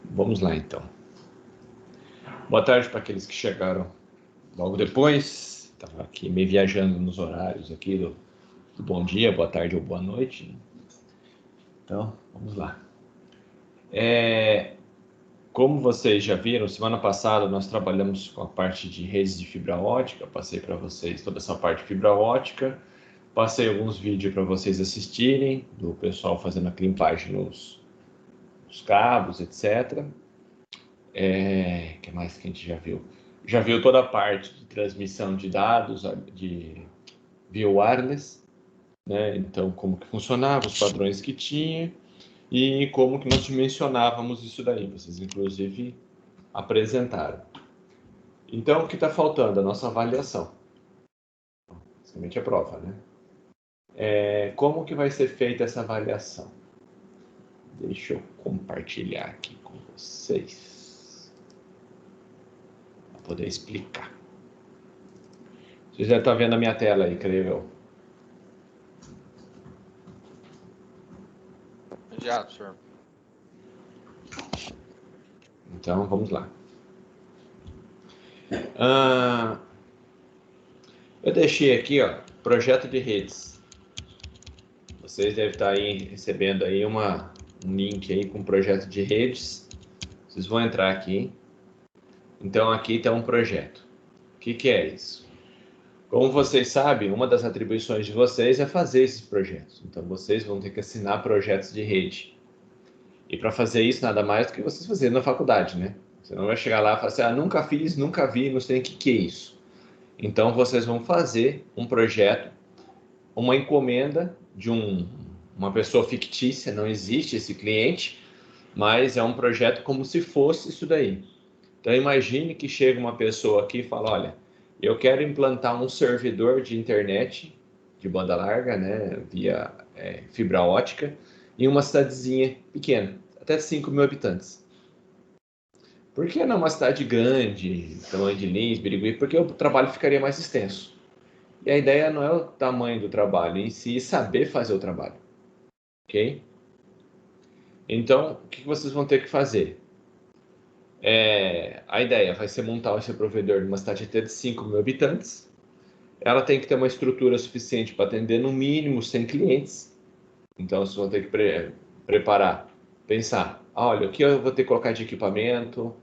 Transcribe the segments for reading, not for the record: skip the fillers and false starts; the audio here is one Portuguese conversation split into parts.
Vamos lá, então. Boa tarde para aqueles que chegaram logo depois. Estava aqui meio viajando nos horários aqui do bom dia, boa tarde ou boa noite. Então, vamos lá. Como vocês já viram, semana passada nós trabalhamos com a parte de redes de fibra ótica. Passei para vocês toda essa parte de fibra ótica. Passei alguns vídeos para vocês assistirem, do pessoal fazendo a crimpagem nos cabos, etc. Que mais que a gente já viu? Já viu toda a parte de transmissão de dados via wireless, né? Então, como que funcionava, os padrões que tinha e como que nós dimensionávamos isso daí. Vocês, inclusive, apresentaram. Então, o que está faltando? A nossa avaliação. Basicamente, a prova, né? Como que vai ser feita essa avaliação? Deixa eu compartilhar aqui com vocês para poder explicar. Vocês já estão vendo a minha tela aí, creio eu. Já, senhor. Então, vamos lá. Eu deixei aqui, ó, projeto de redes. Vocês devem estar aí recebendo aí um link aí com projeto de redes. Vocês vão entrar aqui. Então, aqui está um projeto. O que é isso? Como vocês sabem, uma das atribuições de vocês é fazer esses projetos. Então, vocês vão ter que assinar projetos de rede. E para fazer isso, nada mais do que vocês fazerem na faculdade, né? Você não vai chegar lá e falar assim, nunca fiz, nunca vi, não sei o que é isso. Então, vocês vão fazer um projeto, uma encomenda de uma pessoa fictícia, não existe esse cliente, mas é um projeto como se fosse isso daí. Então, imagine que chega uma pessoa aqui e fala, olha, eu quero implantar um servidor de internet de banda larga, né, via fibra ótica, em uma cidadezinha pequena, até 5.000 habitantes. Por que não uma cidade grande, tamanho de Lins, Birigui? Porque o trabalho ficaria mais extenso. E a ideia não é o tamanho do trabalho, em si, saber fazer o trabalho. Ok? Então, o que vocês vão ter que fazer? A ideia vai ser montar esse provedor numa cidade até de 5.000 habitantes. Ela tem que ter uma estrutura suficiente para atender no mínimo 100 clientes. Então, vocês vão ter que preparar, pensar, olha, o que eu vou ter que colocar de equipamento,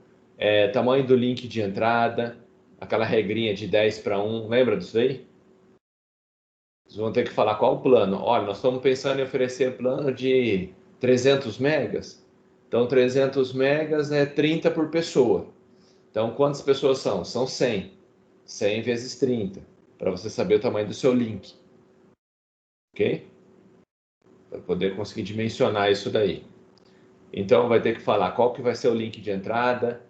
tamanho do link de entrada, aquela regrinha de 10:1, lembra disso aí? Vocês vão ter que falar qual o plano. Olha, nós estamos pensando em oferecer plano de 300 megas. Então, 300 megas é 30 por pessoa. Então, quantas pessoas são? São 100. 100 vezes 30, para você saber o tamanho do seu link. Ok? Para poder conseguir dimensionar isso daí. Então, vai ter que falar qual que vai ser o link de entrada,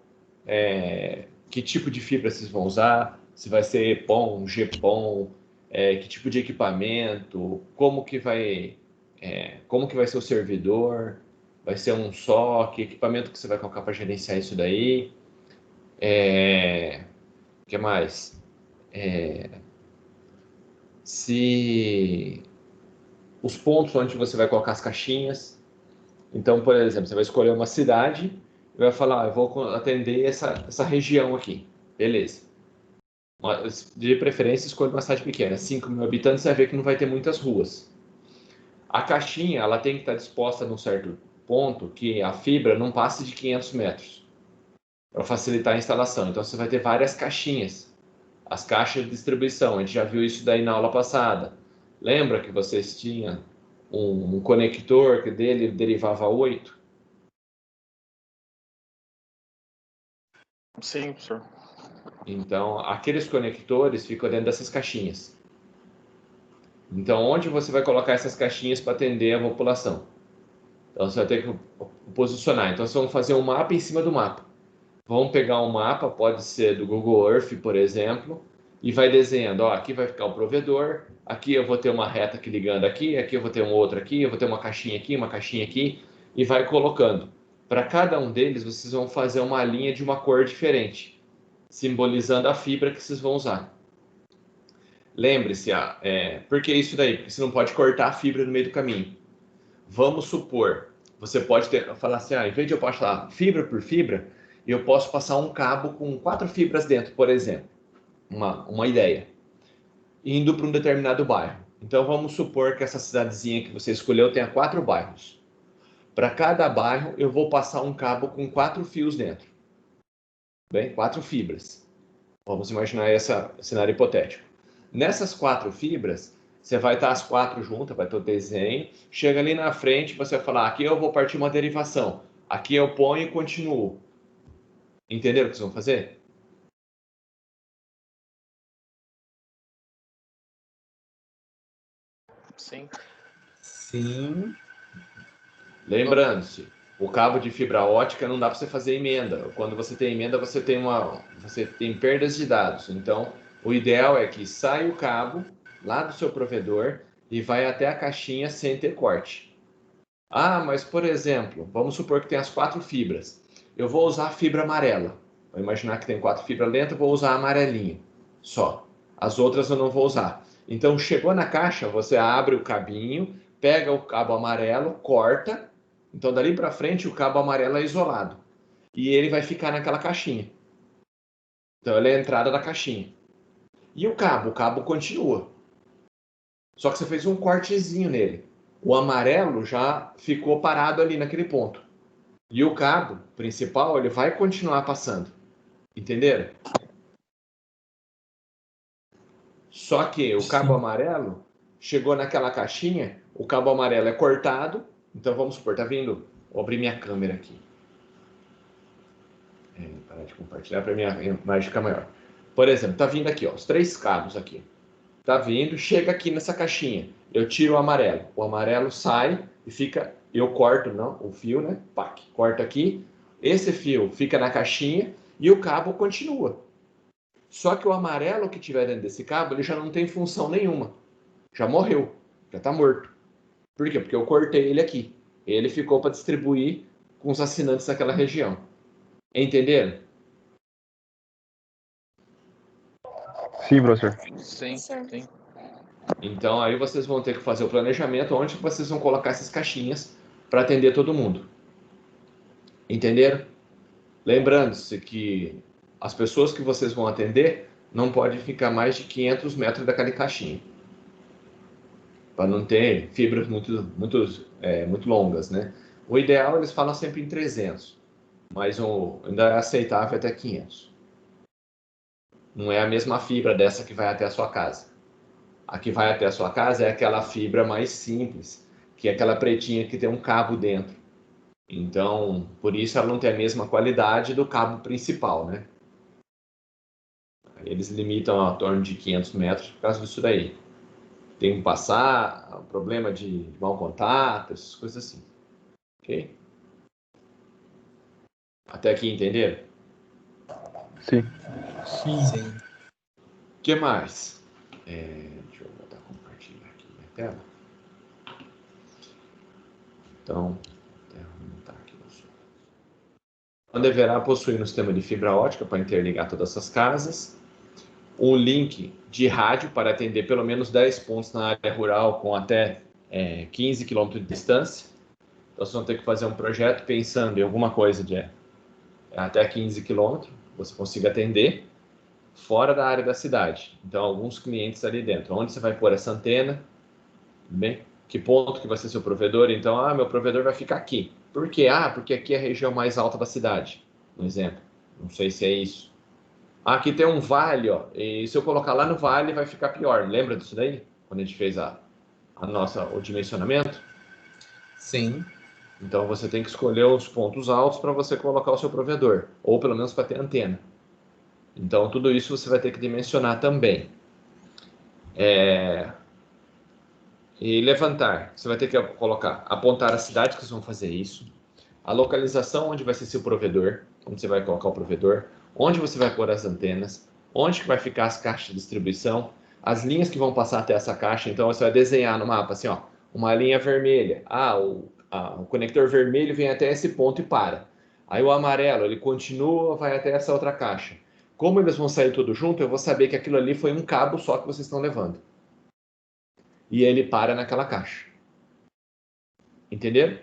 que tipo de fibra vocês vão usar, se vai ser EPON, GPON, que tipo de equipamento, como que vai ser o servidor, vai ser um só, que equipamento que você vai colocar para gerenciar isso daí, que mais? Se os pontos onde você vai colocar as caixinhas. Então, por exemplo, você vai escolher uma cidade e vai falar, eu vou atender essa região aqui. Beleza. De preferência, escolha uma cidade pequena. 5.000 habitantes, você vai ver que não vai ter muitas ruas. A caixinha, ela tem que estar disposta num certo ponto que a fibra não passe de 500 metros para facilitar a instalação. Então, você vai ter várias caixinhas. As caixas de distribuição, a gente já viu isso daí na aula passada. Lembra que vocês tinham um conector que dele derivava 8? Sim, senhor. Então, aqueles conectores ficam dentro dessas caixinhas. Então, onde você vai colocar essas caixinhas para atender a população? Então, você vai ter que posicionar. Então, vocês vão fazer um mapa em cima do mapa. Vamos pegar um mapa, pode ser do Google Earth, por exemplo, e vai desenhando. Ó, aqui vai ficar o provedor, aqui eu vou ter uma reta aqui ligando aqui, aqui eu vou ter um outro aqui, eu vou ter uma caixinha aqui, e vai colocando. Para cada um deles, vocês vão fazer uma linha de uma cor diferente, simbolizando a fibra que vocês vão usar. Lembre-se, por que isso daí? Porque você não pode cortar a fibra no meio do caminho. Vamos supor, você pode falar assim, em vez de eu passar fibra por fibra, eu posso passar um cabo com 4 fibras dentro, por exemplo. Uma ideia. Indo para um determinado bairro. Então, vamos supor que essa cidadezinha que você escolheu tenha 4 bairros. Para cada bairro, eu vou passar um cabo com 4 fios dentro. Bem, 4 fibras. Vamos imaginar esse cenário hipotético. Nessas 4 fibras, você vai estar as 4 juntas, vai ter o desenho. Chega ali na frente, você vai falar, aqui eu vou partir uma derivação. Aqui eu ponho e continuo. Entenderam o que vocês vão fazer? Sim. Sim. Lembrando-se, o cabo de fibra ótica não dá para você fazer emenda. Quando você tem emenda, você tem perdas de dados. Então, o ideal é que saia o cabo lá do seu provedor e vai até a caixinha sem ter corte. Mas por exemplo, vamos supor que tem as 4 fibras. Eu vou usar a fibra amarela. Vou imaginar que tem 4 fibras lentas, vou usar a amarelinha só. As outras eu não vou usar. Então, chegou na caixa, você abre o cabinho, pega o cabo amarelo, corta. Então, dali para frente, o cabo amarelo é isolado. E ele vai ficar naquela caixinha. Então, ele é a entrada da caixinha. E o cabo continua. Só que você fez um cortezinho nele. O amarelo já ficou parado ali naquele ponto. E o cabo principal, ele vai continuar passando. Entenderam? Só que o cabo amarelo chegou naquela caixinha, o cabo amarelo é cortado. Então, vamos supor, tá vindo? Vou abrir minha câmera aqui. Parar de compartilhar para minha imagem ficar maior. Por exemplo, tá vindo aqui, os 3 cabos aqui. Tá vindo, chega aqui nessa caixinha. Eu tiro o amarelo. O amarelo sai e fica... Eu corto, o fio, né? Pac, corto aqui. Esse fio fica na caixinha e o cabo continua. Só que o amarelo que tiver dentro desse cabo, ele já não tem função nenhuma. Já morreu. Já tá morto. Por quê? Porque eu cortei ele aqui. Ele ficou para distribuir com os assinantes daquela região. Entenderam? Sim, professor. Sim. Então, aí vocês vão ter que fazer o planejamento onde vocês vão colocar essas caixinhas para atender todo mundo. Entenderam? Lembrando-se que as pessoas que vocês vão atender não podem ficar mais de 500 metros daquela caixinha. Para não ter fibras muito longas, né? O ideal, eles falam sempre em 300, mas ainda é aceitável até 500. Não é a mesma fibra dessa que vai até a sua casa. A que vai até a sua casa é aquela fibra mais simples, que é aquela pretinha que tem um cabo dentro. Então, por isso ela não tem a mesma qualidade do cabo principal, né? Eles limitam a torno de 500 metros por causa disso daí. Tem que passar, problema de mau contato, essas coisas assim. Ok? Até aqui entenderam? Sim. Sim. O que mais? Deixa eu botar compartilhar aqui minha tela. Então, tá aqui no som. Então, deverá possuir um sistema de fibra ótica para interligar todas essas casas, um link de rádio para atender pelo menos 10 pontos na área rural com até 15 km de distância. Então, vocês vão ter que fazer um projeto pensando em alguma coisa de até 15 km, você consiga atender fora da área da cidade. Então, alguns clientes ali dentro. Onde você vai pôr essa antena? Bem, que ponto que vai ser seu provedor? Então, meu provedor vai ficar aqui. Por quê? Porque aqui é a região mais alta da cidade. Um exemplo. Não sei se é isso. Aqui tem um vale, e se eu colocar lá no vale vai ficar pior. Lembra disso daí? Quando a gente fez o dimensionamento? Sim. Então você tem que escolher os pontos altos para você colocar o seu provedor, ou pelo menos para ter antena. Então tudo isso você vai ter que dimensionar também. E levantar, você vai ter que apontar a cidade que vocês vão fazer isso, a localização onde vai ser seu provedor, onde você vai colocar o provedor, onde você vai pôr as antenas, onde que vai ficar as caixas de distribuição, as linhas que vão passar até essa caixa. Então você vai desenhar no mapa assim, uma linha vermelha. O conector vermelho vem até esse ponto e para. Aí o amarelo, ele continua, vai até essa outra caixa. Como eles vão sair tudo junto, eu vou saber que aquilo ali foi um cabo só que vocês estão levando. E ele para naquela caixa. Entenderam?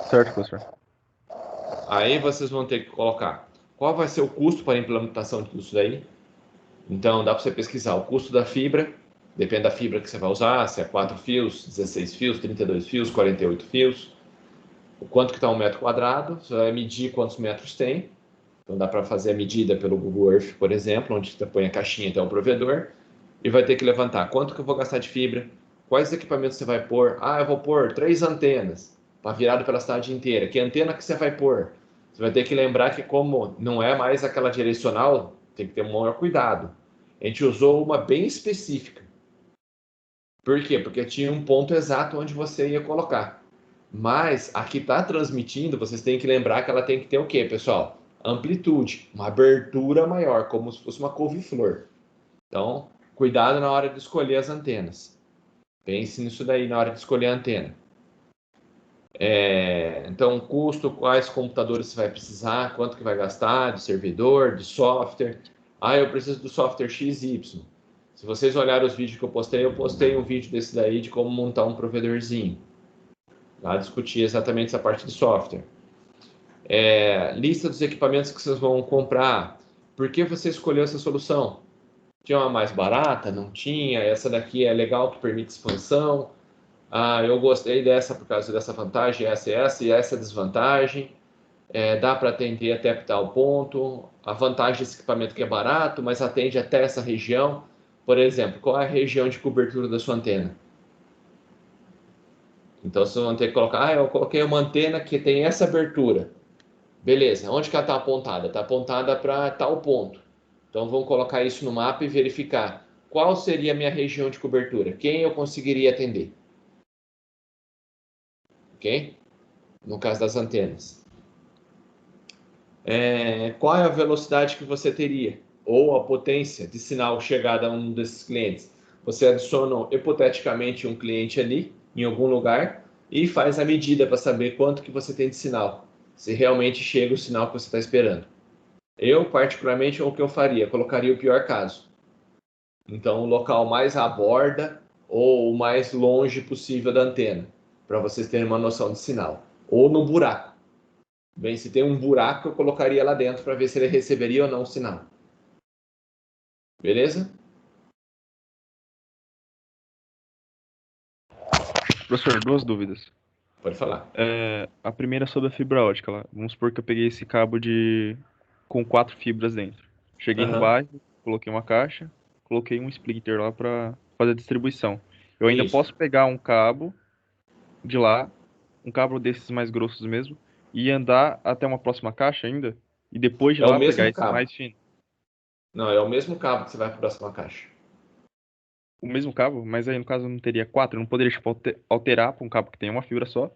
Certo, professor. Aí vocês vão ter que colocar qual vai ser o custo para a implementação disso daí. Então, dá para você pesquisar o custo da fibra, depende da fibra que você vai usar, se é 4 fios, 16 fios, 32 fios, 48 fios, o quanto que está um metro quadrado, você vai medir quantos metros tem. Então, dá para fazer a medida pelo Google Earth, por exemplo, onde você põe a caixinha até o provedor, e vai ter que levantar quanto que eu vou gastar de fibra, quais equipamentos você vai pôr. Ah, eu vou pôr 3 antenas, para virado pela cidade inteira. Que antena que você vai pôr? Você vai ter que lembrar que como não é mais aquela direcional, tem que ter um maior cuidado. A gente usou uma bem específica. Por quê? Porque tinha um ponto exato onde você ia colocar. Mas a que está transmitindo, vocês têm que lembrar que ela tem que ter o quê, pessoal? Amplitude, uma abertura maior, como se fosse uma couve-flor. Então, cuidado na hora de escolher as antenas. Pense nisso daí na hora de escolher a antena. Então, custo, quais computadores você vai precisar, quanto que vai gastar de servidor, de software. Ah, eu preciso do software XY. Se vocês olharem os vídeos que eu postei um vídeo desse daí de como montar um provedorzinho. Lá discutir exatamente essa parte de software. Lista dos equipamentos que vocês vão comprar. Por que você escolheu essa solução? Tinha uma mais barata? Não tinha? Essa daqui é legal, que permite expansão. Ah, eu gostei dessa por causa dessa vantagem, essa e essa desvantagem. Dá para atender até tal ponto. A vantagem desse equipamento que é barato, mas atende até essa região. Por exemplo, qual é a região de cobertura da sua antena? Então, vocês vão ter que colocar, eu coloquei uma antena que tem essa abertura. Beleza, onde que ela está apontada? Está apontada para tal ponto. Então, vamos colocar isso no mapa e verificar qual seria a minha região de cobertura, quem eu conseguiria atender. Ok? No caso das antenas. Qual é a velocidade que você teria? Ou a potência de sinal chegada a um desses clientes? Você adiciona hipoteticamente um cliente ali, em algum lugar, e faz a medida para saber quanto que você tem de sinal. Se realmente chega o sinal que você está esperando. Eu, particularmente, o que eu faria? Colocaria o pior caso. Então, o local mais à borda ou o mais longe possível da antena, para vocês terem uma noção de sinal. Ou no buraco. Bem, se tem um buraco, eu colocaria lá dentro para ver se ele receberia ou não o sinal. Beleza? Professor, duas dúvidas. Pode falar. A primeira é sobre a fibra ótica lá. Vamos supor que eu peguei esse cabo com 4 fibras dentro. Cheguei no Aham. bairro, coloquei uma caixa, coloquei um splitter lá para fazer a distribuição. Eu ainda Isso. posso pegar um cabo de lá, um cabo desses mais grossos mesmo, e andar até uma próxima caixa ainda, e depois de É o lá pegar mesmo esse cabo. mais fino. Não, é o mesmo cabo que você vai para a próxima caixa. O mesmo cabo, mas aí no caso eu não teria 4, eu não poderia tipo, alterar para um cabo que tem uma fibra só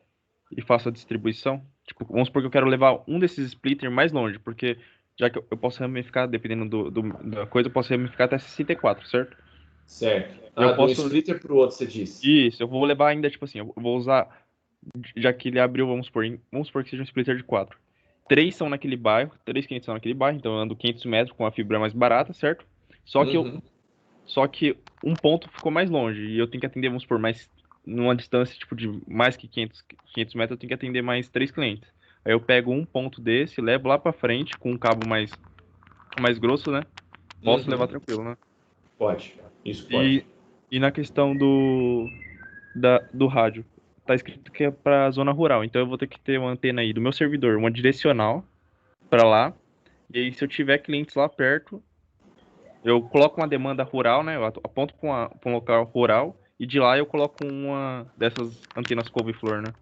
e faço a distribuição. Tipo, vamos supor que eu quero levar um desses splitter mais longe, porque já que eu posso ramificar, dependendo da coisa, eu posso ramificar até 64, certo? Certo. Eu Ah, de um posso. splitter para o outro, você disse. Isso, eu vou levar ainda, tipo assim, eu vou usar. Já que ele abriu, vamos supor que seja um splitter de 4. Três são naquele bairro, três clientes são naquele bairro, então eu ando 500 metros com a fibra mais barata, certo? Só que eu Uhum. Só que um ponto ficou mais longe e eu tenho que atender, vamos supor, mais numa distância tipo de mais que 500 metros, eu tenho que atender mais três clientes. Aí eu pego um ponto desse, levo lá pra frente com um cabo mais grosso, né? Posso levar Uhum. tranquilo, né? Pode. Isso E, pode. e na questão do rádio, tá escrito que é pra zona rural, então eu vou ter que ter uma antena aí do meu servidor, uma direcional pra lá. E aí, se eu tiver clientes lá perto, eu coloco uma demanda rural, né? Eu aponto para um local rural e de lá eu coloco uma dessas antenas couve-flor, né?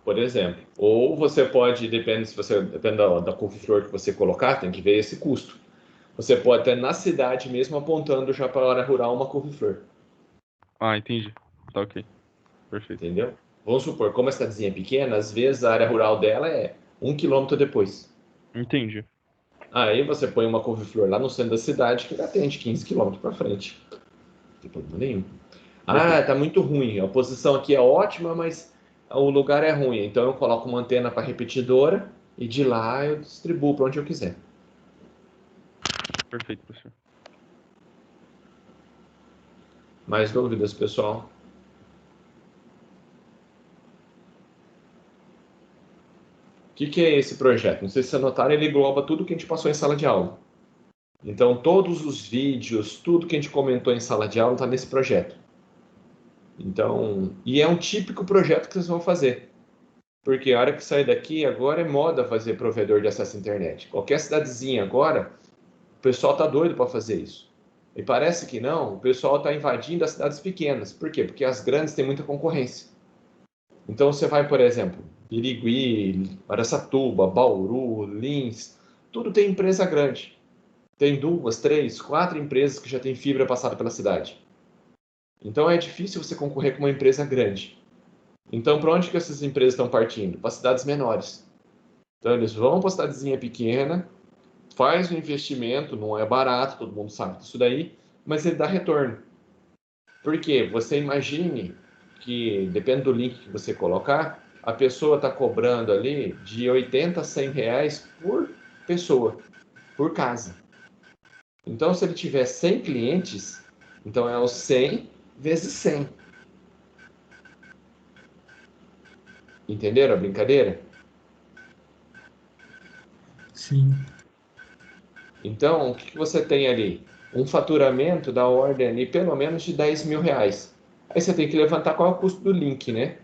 Por exemplo. Ou você pode, depende da couve-flor que você colocar, tem que ver esse custo. Você pode ter na cidade mesmo apontando já para a área rural uma couve-flor. Ah, entendi. Tá ok. Perfeito. Entendeu? Vamos supor, como a cidadezinha é pequena, às vezes a área rural dela é 1 quilômetro depois. Entendi. Aí você põe uma couve-flor lá no centro da cidade que atende 15 quilômetros para frente. Não tem problema nenhum. Ah, Perfeito. tá muito ruim. A posição aqui é ótima, mas o lugar é ruim. Então eu coloco uma antena para repetidora e de lá eu distribuo para onde eu quiser. Perfeito, professor. Mais dúvidas, pessoal? que é esse projeto? Não sei se vocês notaram, ele engloba tudo que a gente passou em sala de aula. Então, todos os vídeos, tudo que a gente comentou em sala de aula está nesse projeto. Então, e é um típico projeto que vocês vão fazer. Porque a hora que sair daqui, agora é moda fazer provedor de acesso à internet. Qualquer cidadezinha agora, o pessoal está doido para fazer isso. E parece que não, o pessoal está invadindo as cidades pequenas. Por quê? Porque as grandes têm muita concorrência. Então você vai, por exemplo, Birigui, Araçatuba, Bauru, Lins, tudo tem empresa grande. Tem 2, 3, 4 empresas que já têm fibra passada pela cidade. Então é difícil você concorrer com uma empresa grande. Então para onde que essas empresas estão partindo? Para cidades menores. Então eles vão para a cidadezinha pequena, faz um investimento, não é barato, todo mundo sabe disso daí, mas ele dá retorno. Por quê? Você imagine que, depende do link que você colocar, a pessoa está cobrando ali de 80 a 100 reais por pessoa, por casa. Então, se ele tiver 100 clientes, então é os 100 vezes 100. Entenderam a brincadeira? Sim. Então, o que você tem ali? Um faturamento da ordem ali, pelo menos de 10 mil reais. Aí você tem que levantar qual é o custo do link, né?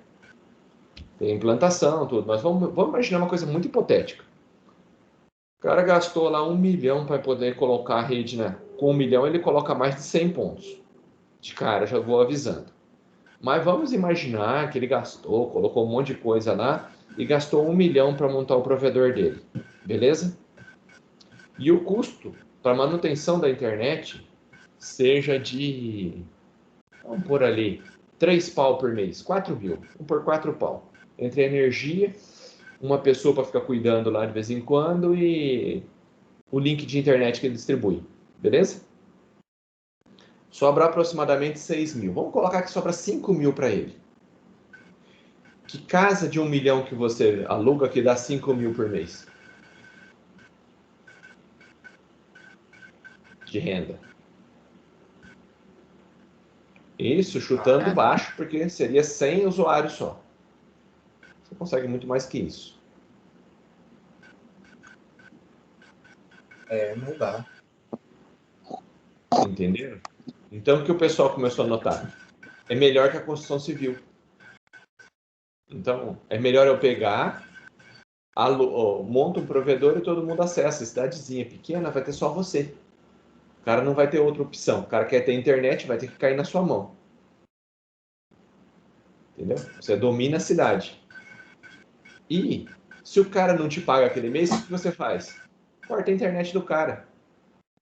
Tem implantação, tudo. Mas vamos imaginar uma coisa muito hipotética. O cara gastou lá 1 milhão para poder colocar a rede, né? Com 1 milhão ele coloca mais de 100 pontos. De cara, já vou avisando. Mas vamos imaginar que ele gastou, colocou um monte de coisa lá e gastou 1 milhão para montar o provedor dele. Beleza? E o custo para manutenção da internet seja de, vamos por ali, 3 pau por mês, 4 mil. Vamos por 4 pau. Entre energia, uma pessoa para ficar cuidando lá de vez em quando e o link de internet que ele distribui. Beleza? Sobra aproximadamente 6 mil. Vamos colocar que sobra 5 mil para ele. Que casa de 1 milhão que você aluga que dá 5 mil por mês? De renda. Isso, chutando baixo, porque seria 100 usuários só. Você consegue muito mais que isso. Não dá. Entenderam? Então, o que o pessoal começou a notar? É melhor que a construção civil. Então, é melhor eu pegar, monta um provedor e todo mundo acessa. Cidadezinha pequena vai ter só você. O cara não vai ter outra opção. O cara quer ter internet, vai ter que cair na sua mão. Entendeu? Você domina a cidade. E, se o cara não te paga aquele mês, o que você faz? Corta a internet do cara.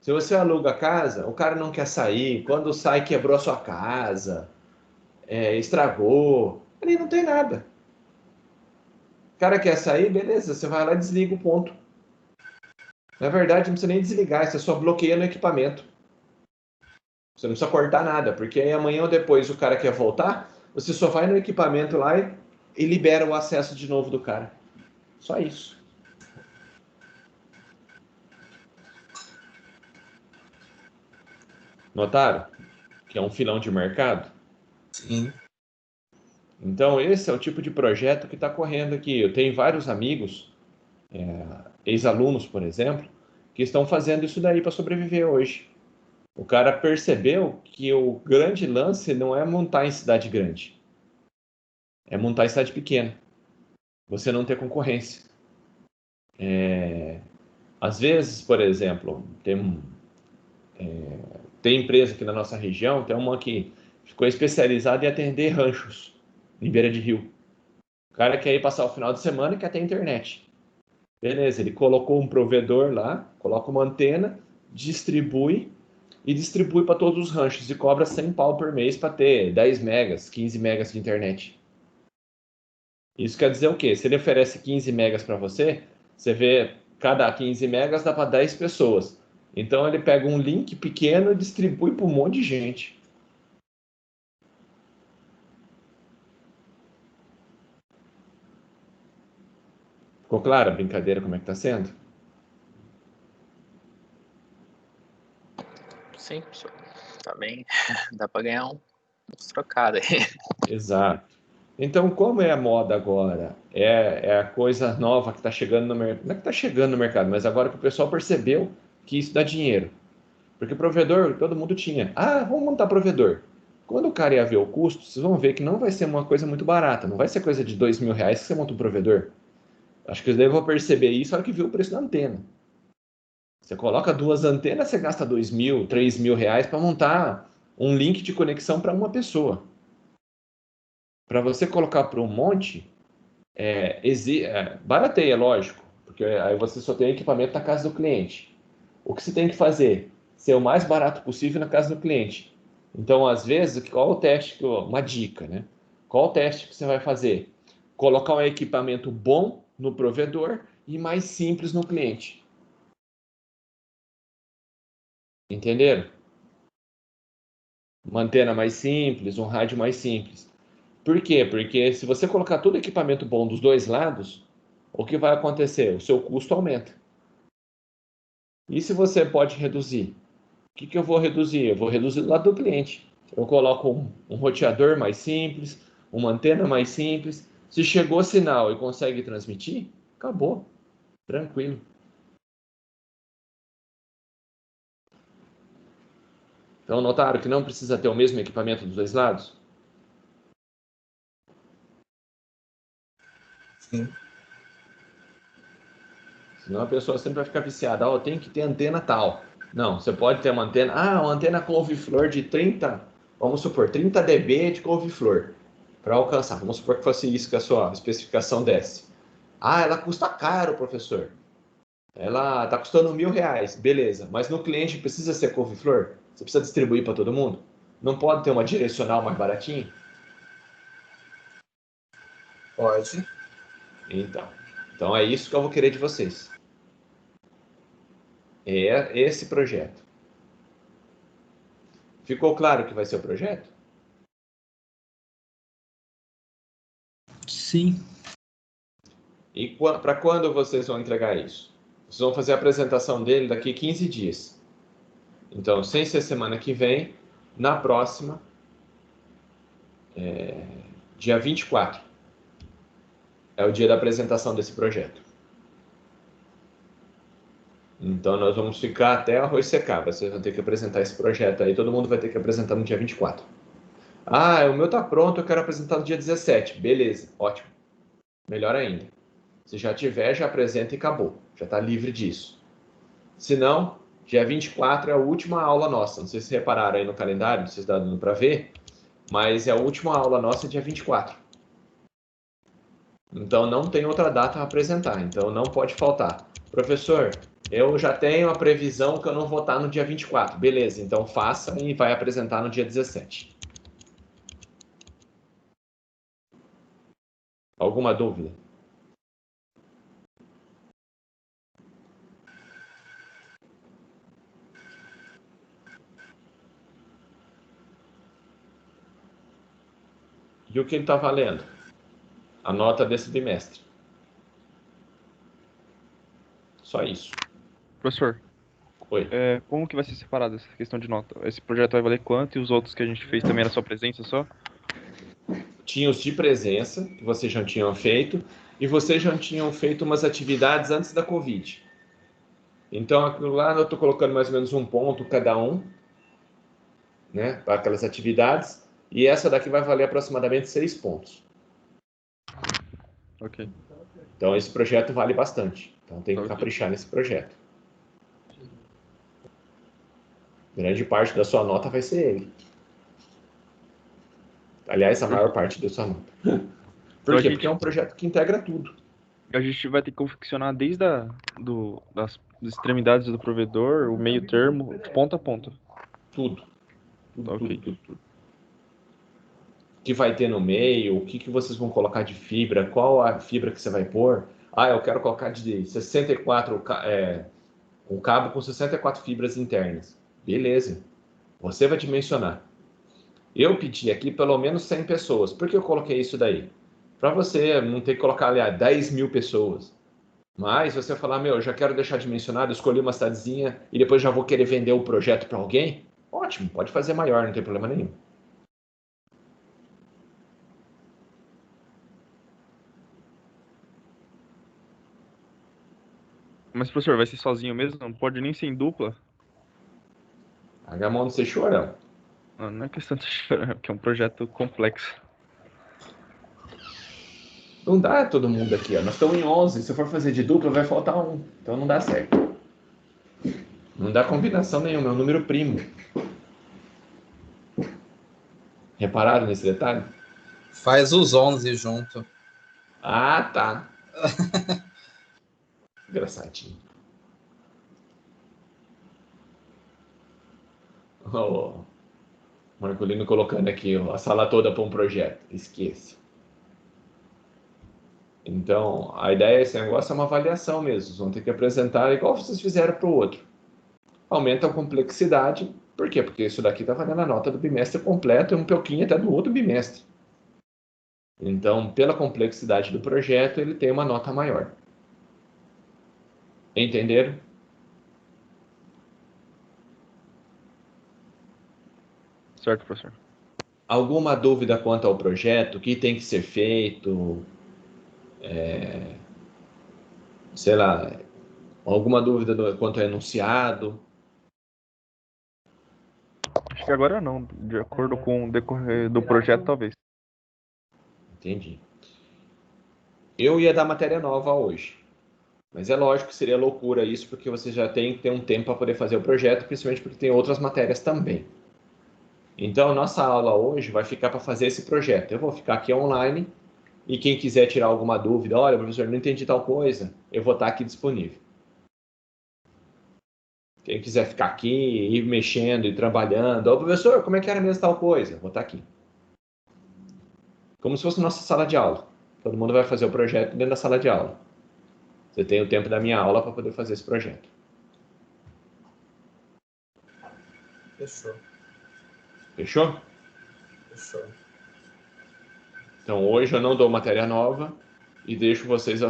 Se você aluga a casa, o cara não quer sair. Quando sai, quebrou a sua casa, estragou. Ali não tem nada. O cara quer sair, beleza, você vai lá e desliga o ponto. Na verdade, não precisa nem desligar, você só bloqueia no equipamento. Você não precisa cortar nada, porque aí amanhã ou depois o cara quer voltar, você só vai no equipamento lá e libera o acesso de novo do cara. Só isso. Notaram? Que é um filão de mercado? Sim. Então, esse é o tipo de projeto que está correndo aqui. Eu tenho vários amigos, ex-alunos, por exemplo, que estão fazendo isso daí para sobreviver hoje. O cara percebeu que o grande lance não é montar em cidade grande, é montar em cidade pequena. Você não ter concorrência. Às vezes, por exemplo, tem empresa aqui na nossa região, tem uma que ficou especializada em atender ranchos em beira de rio. O cara quer ir passar o final de semana e quer ter internet. Beleza, ele colocou um provedor lá, coloca uma antena, distribui para todos os ranchos e cobra 100 pau por mês para ter 10 megas, 15 megas de internet. Isso quer dizer o quê? Se ele oferece 15 megas para você, você vê cada 15 megas dá para 10 pessoas. Então ele pega um link pequeno e distribui para um monte de gente. Ficou clara a brincadeira como é que tá sendo? Sim, professor. Tá bem. Dá pra ganhar uns trocados aí. Exato. Então, como é a moda agora, é a coisa nova que está chegando no mercado, não é que está chegando no mercado, mas agora que o pessoal percebeu que isso dá dinheiro. Porque provedor, todo mundo tinha. Ah, vamos montar provedor. Quando o cara ia ver o custo, vocês vão ver que não vai ser uma coisa muito barata, não vai ser coisa de R$ 2.000 que você monta um provedor. Acho que eles devem perceber isso na hora que viu o preço da antena. Você coloca 2 antenas, você gasta R$ 2.000, R$ 3.000 para montar um link de conexão para uma pessoa. Para você colocar para um monte, barateia, lógico, porque aí você só tem equipamento na casa do cliente. O que você tem que fazer? Ser o mais barato possível na casa do cliente. Então, às vezes, qual o teste, uma dica, né? Qual o teste que você vai fazer? Colocar um equipamento bom no provedor e mais simples no cliente. Entenderam? Uma antena mais simples, um rádio mais simples. Por quê? Porque se você colocar todo equipamento bom dos dois lados, o que vai acontecer? O seu custo aumenta. E se você pode reduzir? O que eu vou reduzir? Eu vou reduzir do lado do cliente. Eu coloco um roteador mais simples, uma antena mais simples. Se chegou sinal e consegue transmitir, acabou. Tranquilo. Então, notaram que não precisa ter o mesmo equipamento dos dois lados? Sim. Senão a pessoa sempre vai ficar viciada. Oh, tem que ter antena tal. Não, você pode ter uma antena. Ah, uma antena couve-flor de 30, vamos supor, 30 dB de couve-flor. Para alcançar. Vamos supor que fosse isso que a sua especificação desse. Ah, ela custa caro, professor. Ela está custando R$ 1.000. Beleza. Mas no cliente precisa ser couve-flor? Você precisa distribuir para todo mundo? Não pode ter uma direcional mais baratinha? Pode. Então é isso que eu vou querer de vocês. É esse projeto. Ficou claro que vai ser o projeto? Sim. E para quando vocês vão entregar isso? Vocês vão fazer a apresentação dele daqui 15 dias. Então, sem ser semana que vem, na próxima, dia 24, é o dia da apresentação desse projeto. Então, nós vamos ficar até o arroz secar. Vocês vão ter que apresentar esse projeto aí. Todo mundo vai ter que apresentar no dia 24. Ah, o meu tá pronto, eu quero apresentar no dia 17. Beleza, ótimo. Melhor ainda. Se já tiver, já apresenta e acabou. Já está livre disso. Se não, dia 24 é a última aula nossa. Não sei se vocês repararam aí no calendário, não sei se dá dando para ver, mas é a última aula nossa dia 24. Então não tem outra data a apresentar, então não pode faltar. Professor, eu já tenho a previsão que eu não vou estar no dia 24. Beleza, então faça e vai apresentar no dia 17. Alguma dúvida? E o que ele está valendo? A nota desse bimestre. Só isso. Professor, Oi. como que vai ser separada essa questão de nota? Esse projeto vai valer quanto e os outros que a gente fez também era só presença só? Tinha os de presença, que vocês já tinham feito, e vocês já tinham feito umas atividades antes da Covid. Então, aquilo lá eu estou colocando mais ou menos um ponto cada um, né, para aquelas atividades, e essa daqui vai valer aproximadamente 6 pontos. Ok. Então, esse projeto vale bastante. Então, tem que Ok. caprichar nesse projeto. Grande parte da sua nota vai ser ele. Aliás, a maior parte da sua nota. Por Então quê? Porque é um projeto que integra tudo. a gente vai ter que confeccionar desde das extremidades do provedor, o meio termo, ponta a ponta. Tudo. Tudo, Ok. tudo. O que vai ter no meio, o que vocês vão colocar de fibra, qual a fibra que você vai pôr. Ah, eu quero colocar de 64, um cabo com 64 fibras internas. Beleza. Você vai dimensionar. Eu pedi aqui pelo menos 100 pessoas. Por que eu coloquei isso daí? Para você não ter que colocar, aliás, 10.000 pessoas. Mas você falar, meu, eu já quero deixar dimensionado, escolhi uma cidadezinha e depois já vou querer vender o projeto para alguém. Ótimo, pode fazer maior, não tem problema nenhum. Mas, professor, vai ser sozinho mesmo? Não pode nem ser em dupla? Agamon não ser chorão. Não é questão de chorar, porque é um projeto complexo. Não dá todo mundo aqui, ó. Nós estamos em 11. Se eu for fazer de dupla, vai faltar um. Então não dá certo. Não dá combinação nenhuma, é um número primo. Repararam nesse detalhe? Faz os 11 junto. Ah, tá. Engraçadinho. O Marcolino colocando aqui ó, a sala toda para um projeto. Esqueça. Então, a ideia desse negócio é uma avaliação mesmo. Vocês vão ter que apresentar igual vocês fizeram para o outro. Aumenta a complexidade. Por quê? Porque isso daqui está valendo a nota do bimestre completo e um pouquinho até do outro bimestre. Então, pela complexidade do projeto, ele tem uma nota maior. Entenderam? Certo, professor? Alguma dúvida quanto ao projeto? O que tem que ser feito? Sei lá, alguma dúvida quanto ao enunciado? Acho que agora não. De acordo com o decorrer do projeto, talvez. Entendi. Eu ia dar matéria nova hoje. Mas é lógico que seria loucura isso, porque você já tem que ter um tempo para poder fazer o projeto, principalmente porque tem outras matérias também. Então, a nossa aula hoje vai ficar para fazer esse projeto. Eu vou ficar aqui online e quem quiser tirar alguma dúvida, olha, professor, não entendi tal coisa, eu vou estar aqui disponível. Quem quiser ficar aqui, ir mexendo e trabalhando, ô professor, como é que era mesmo tal coisa? Eu vou estar aqui. Como se fosse nossa sala de aula. Todo mundo vai fazer o projeto dentro da sala de aula. Você tem o tempo da minha aula para poder fazer esse projeto. Fechou. Fechou? Fechou. Então hoje eu não dou matéria nova e deixo vocês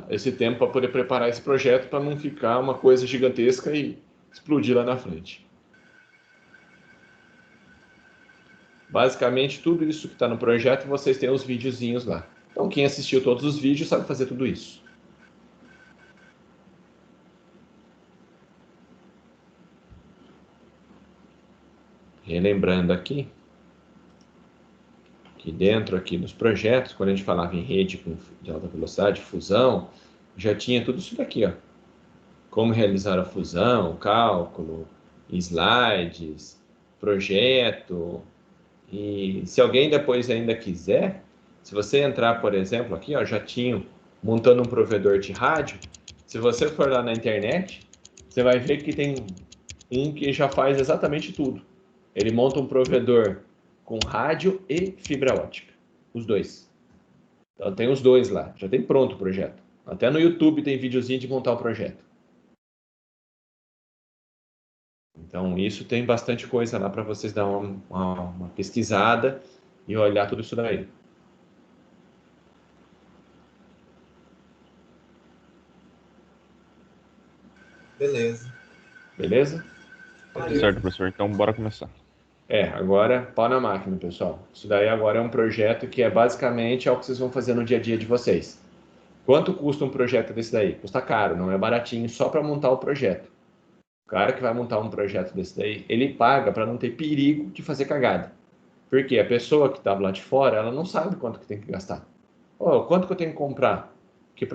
esse tempo para poder preparar esse projeto para não ficar uma coisa gigantesca e explodir lá na frente. Basicamente tudo isso que está no projeto vocês têm os videozinhos lá. Então quem assistiu todos os vídeos sabe fazer tudo isso. Relembrando aqui que dentro aqui dos projetos, quando a gente falava em rede de alta velocidade, fusão, já tinha tudo isso daqui, ó. Como realizar a fusão, cálculo, slides, projeto. E se alguém depois ainda quiser, se você entrar, por exemplo, aqui, ó, já tinha montando um provedor de rádio. Se você for lá na internet, você vai ver que tem um que já faz exatamente tudo. Ele monta um provedor com rádio e fibra ótica, os dois. Então tem os dois lá, já tem pronto o projeto. Até no YouTube tem videozinho de montar o projeto. Então isso tem bastante coisa lá para vocês dar uma pesquisada e olhar tudo isso daí. Beleza. Beleza? Certo, professor. Então, bora começar. Agora pau na máquina, pessoal. Isso daí agora é um projeto que é basicamente o que vocês vão fazer no dia a dia de vocês. Quanto custa um projeto desse daí? Custa caro, não é baratinho só para montar o projeto. O cara que vai montar um projeto desse daí, ele paga para não ter perigo de fazer cagada. Porque a pessoa que estava lá de fora, ela não sabe quanto que tem que gastar. Oh, quanto que eu tenho que comprar? Que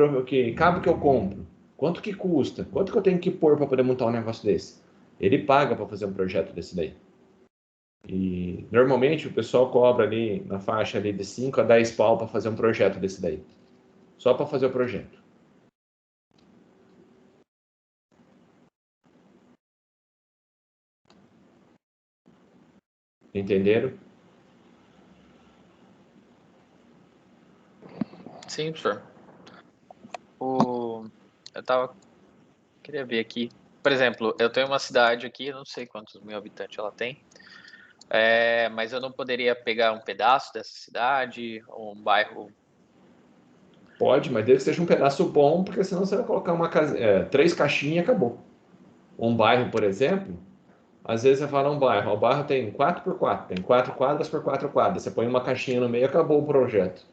cabo que eu compro? Quanto que custa? Quanto que eu tenho que pôr para poder montar um negócio desse? Ele paga para fazer um projeto desse daí. E normalmente o pessoal cobra ali na faixa ali de 5 a 10 pau para fazer um projeto desse daí. Só para fazer o projeto. Entenderam? Sim, professor. Eu queria ver aqui. Por exemplo, eu tenho uma cidade aqui, eu não sei quantos mil habitantes ela tem, mas eu não poderia pegar um pedaço dessa cidade, ou um bairro. Pode, mas desde que seja um pedaço bom, porque senão você vai colocar 3 caixinhas e acabou. Um bairro, por exemplo, às vezes você fala um bairro, o bairro tem 4x4, tem 4 quadras por 4 quadras. Você põe uma caixinha no meio e acabou o projeto.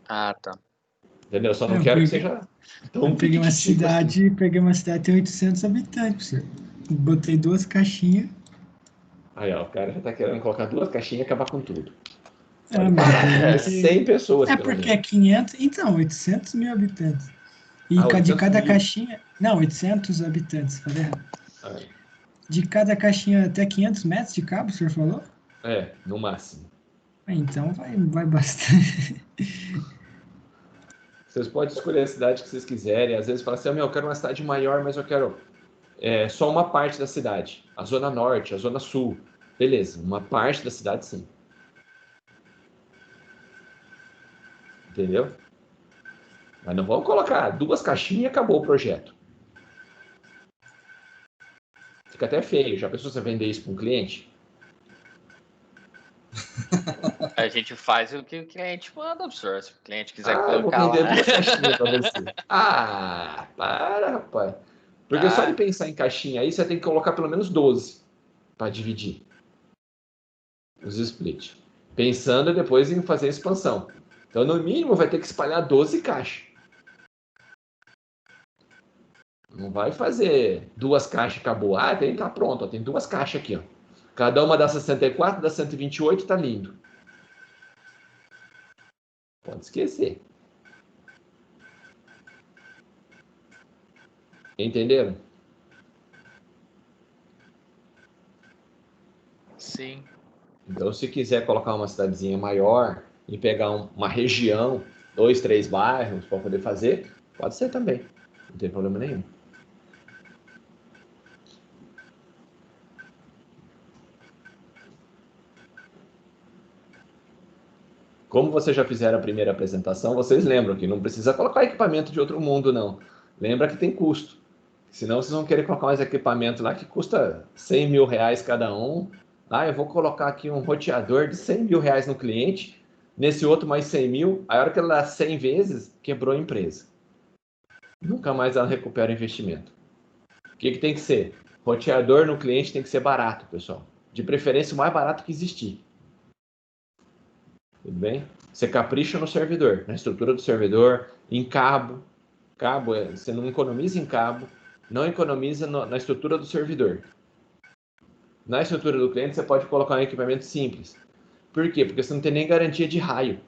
Ah, tá. Entendeu? Só não Eu quero que peguei- seja tão Eu peguei uma piquititico assim. cidade, que tem 800 habitantes, professor. Botei 2 caixinhas. Aí, ó, o cara já tá querendo colocar 2 caixinhas e acabar com tudo. Ah, Pode mas parar. é É porque, 100 pessoas, é pelo porque é menos. 500, então, 800 mil habitantes. E Ah, de 800 cada mil. caixinha, não, 800 habitantes, falei errado. Ah, De cada caixinha até 500 metros de cabo, o senhor falou? no máximo. Ah, então vai bastante. Vocês podem escolher a cidade que vocês quiserem. Às vezes fala assim, eu quero uma cidade maior, mas eu quero só uma parte da cidade. A zona norte, a zona sul. Beleza, uma parte da cidade sim. Entendeu? Mas não vamos colocar 2 caixinhas e acabou o projeto. Fica até feio. Já pensou você vender isso para um cliente? A gente faz o que o cliente manda, professor. Se o cliente quiser Eu vou colocar vender lá. 2 caixinhas para você. Para, rapaz. Porque só de pensar em caixinha aí, você tem que colocar pelo menos 12 para dividir os split. Pensando depois em fazer a expansão. Então, no mínimo, vai ter que espalhar 12 caixas. Não vai fazer 2 caixas e acabou. Tá pronto, ó, tem 2 caixas aqui, ó. Cada uma dá 64, dá 128, tá lindo. Pode esquecer. Entenderam? Sim. Então, se quiser colocar uma cidadezinha maior e pegar uma região, 2, 3 bairros para poder fazer, pode ser também. Não tem problema nenhum. Como vocês já fizeram a primeira apresentação, vocês lembram que não precisa colocar equipamento de outro mundo, não. Lembra que tem custo. Senão vocês vão querer colocar mais equipamento lá que custa 100 mil reais cada um. Eu vou colocar aqui um roteador de 100 mil reais no cliente, nesse outro mais 100 mil. A hora que ela dá 100 vezes, quebrou a empresa. Nunca mais ela recupera o investimento. O que tem que ser? Roteador no cliente tem que ser barato, pessoal. De preferência, o mais barato que existir. Tudo bem? Você capricha no servidor, na estrutura do servidor, em cabo. Cabo, você não economiza em cabo, não economiza na estrutura do servidor. Na estrutura do cliente, você pode colocar um equipamento simples. Por quê? Porque você não tem nem garantia de raio.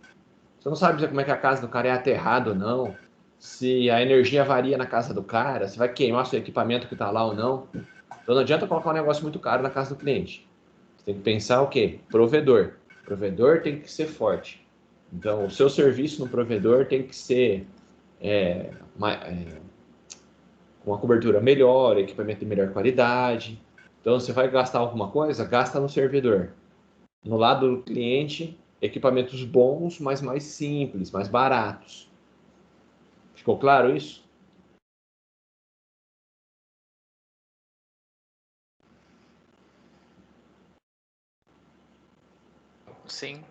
Você não sabe dizer como é que a casa do cara é aterrada ou não, se a energia varia na casa do cara, se vai queimar seu equipamento que está lá ou não. Então não adianta colocar um negócio muito caro na casa do cliente. Você tem que pensar o quê? Provedor. O provedor tem que ser forte. Então, o seu serviço no provedor tem que ser com uma cobertura melhor, equipamento de melhor qualidade. Então, você vai gastar alguma coisa? Gasta no servidor. No lado do cliente, equipamentos bons, mas mais simples, mais baratos. Ficou claro isso? Sim.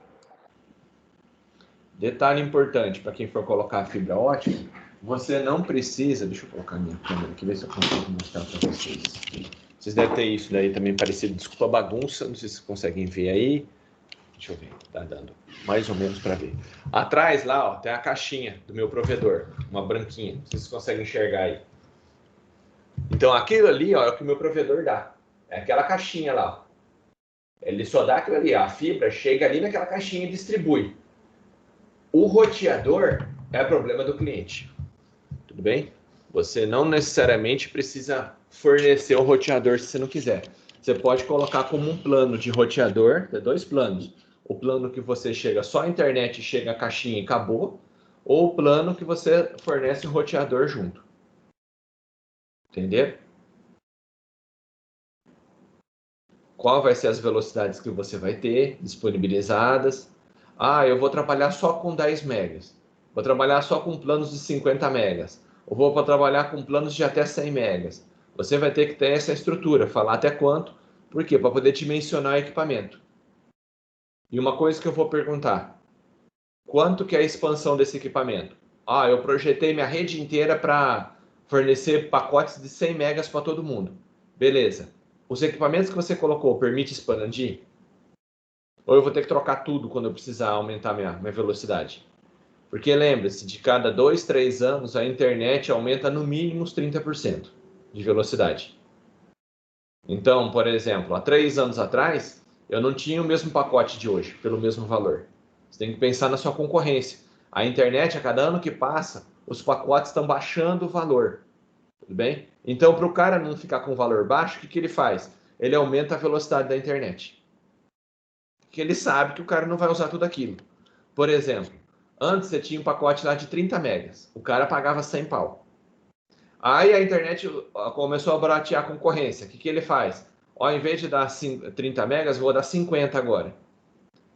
Detalhe importante para quem for colocar a fibra ótica, você não precisa. Deixa eu colocar a minha câmera aqui, ver se eu consigo mostrar para vocês. Vocês devem ter isso daí também parecido. Desculpa a bagunça, não sei se vocês conseguem ver aí. Deixa eu ver, tá dando mais ou menos para ver. Atrás lá, ó, tem a caixinha do meu provedor, uma branquinha. Não sei se vocês conseguem enxergar aí. Então aquilo ali, ó, é o que o meu provedor dá. É aquela caixinha lá. Ó. Ele só dá aquilo ali. A fibra chega ali naquela caixinha e distribui. O roteador é problema do cliente. Tudo bem? Você não necessariamente precisa fornecer um roteador se você não quiser. Você pode colocar como um plano de roteador, tem 2 planos. O plano que você chega só a internet, chega a caixinha e acabou, ou o plano que você fornece o roteador junto. Entendeu? Qual vai ser as velocidades que você vai ter disponibilizadas? Eu vou trabalhar só com 10 megas. Vou trabalhar só com planos de 50 megas. Ou vou trabalhar com planos de até 100 megas. Você vai ter que ter essa estrutura, falar até quanto. Por quê? Para poder dimensionar o equipamento. E uma coisa que eu vou perguntar. Quanto que é a expansão desse equipamento? Eu projetei minha rede inteira para fornecer pacotes de 100 megas para todo mundo. Beleza. Os equipamentos que você colocou permite expandir? Ou eu vou ter que trocar tudo quando eu precisar aumentar minha velocidade? Porque lembre-se, de cada 2, 3 anos, a internet aumenta no mínimo uns 30% de velocidade. Então, por exemplo, há 3 anos atrás, eu não tinha o mesmo pacote de hoje, pelo mesmo valor. Você tem que pensar na sua concorrência. A internet, a cada ano que passa, os pacotes estão baixando o valor. Tudo bem? Então, para o cara não ficar com o valor baixo, o que ele faz? Ele aumenta a velocidade da internet. Porque ele sabe que o cara não vai usar tudo aquilo. Por exemplo, antes você tinha um pacote lá de 30 megas. O cara pagava 100 pau. Aí a internet começou a baratear a concorrência. O que ele faz? Ao invés de dar 30 megas, vou dar 50 agora.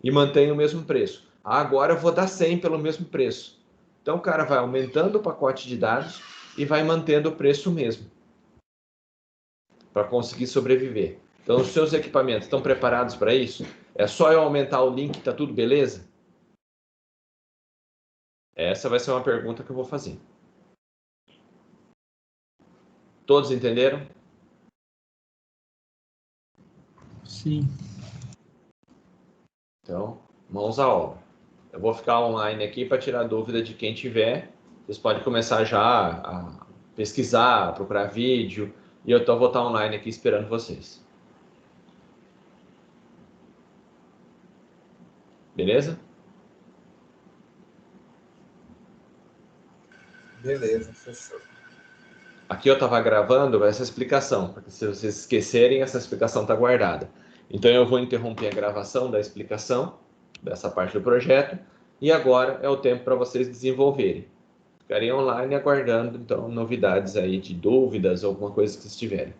E mantém o mesmo preço. Agora eu vou dar 100 pelo mesmo preço. Então o cara vai aumentando o pacote de dados e vai mantendo o preço mesmo. Para conseguir sobreviver. Então os seus equipamentos estão preparados para isso? É só eu aumentar o link, tá tudo beleza? Essa vai ser uma pergunta que eu vou fazer. Todos entenderam? Sim. Então, mãos à obra. Eu vou ficar online aqui para tirar dúvida de quem tiver. Vocês podem começar já a pesquisar, a procurar vídeo. E eu vou estar online aqui esperando vocês. Beleza? Beleza, fechou. Aqui eu estava gravando essa explicação, porque se vocês esquecerem, essa explicação está guardada. Então eu vou interromper a gravação da explicação dessa parte do projeto e agora é o tempo para vocês desenvolverem. Ficarem online aguardando então novidades aí de dúvidas ou alguma coisa que vocês tiverem.